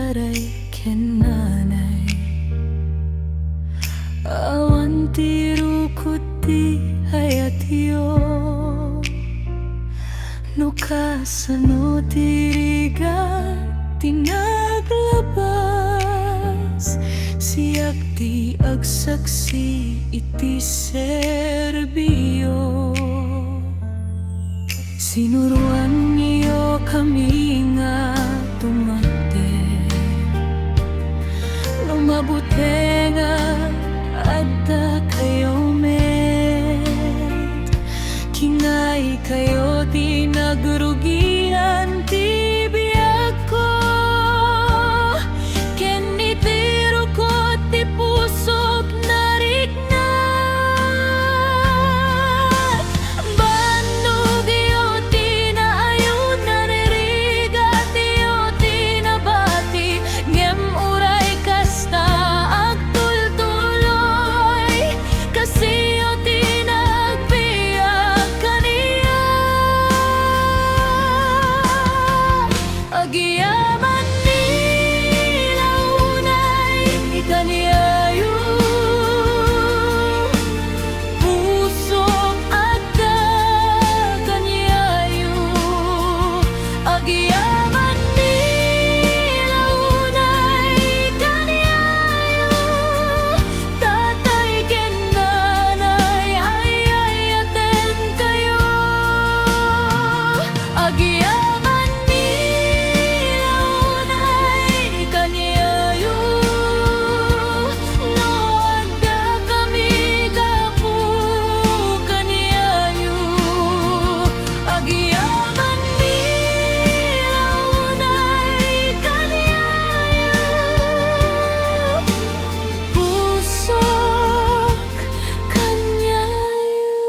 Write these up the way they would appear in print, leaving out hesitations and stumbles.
aray kenanay awan tiru kuti hayatiyo no kasano tiriga tinaglabas siyak ti agsaksi iti serbiyo sinuruan niyo kami nga tumate lumabute nga adda kayo met kingay kayo di nagrugian ti biyak ko kenitiro ko ti pusok nariknat bannog iyo ti naayon naririga ti iyo ti nabati ngem uray kasta agtultuloy kasi iyo ti nagbiyak kaniya agiyaman nila unay ikaniyayo pusok adda kaniyayo agiyaman nila unay ikaniyayo tatay ken nanay ayayaten kayo agiyaman nila unay ikaniyayo no adda kami kapu kaniyayo agiyaman nila unay ikaniyayo pusok kanyayo.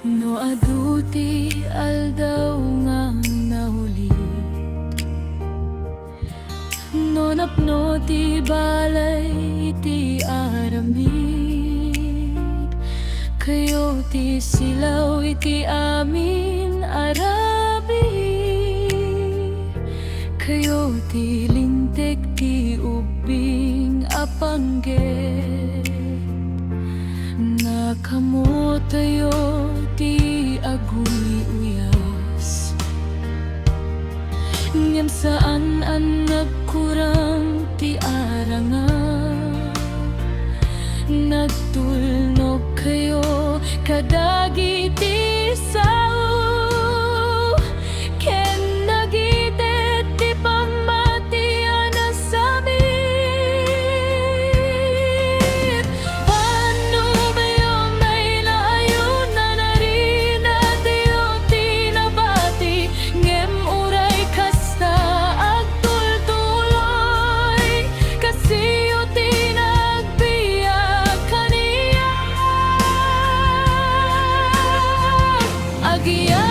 No aduti aldaw nga nahulit no napno ti balay ti aramid kayo ti silaw iti amin arabi kayo ti lintek ti ubing apangget nakamotayo ti aguy uyas ngem saan an nagkurang ti arangan nagtulnog kayo kadagi ti sao ken nagitet ti pamatian a samit paano bayo may layo na narina tiyo ti nabati ngem uray kasta agtultuloy kasi yo ti nagbiyak kaniya agiya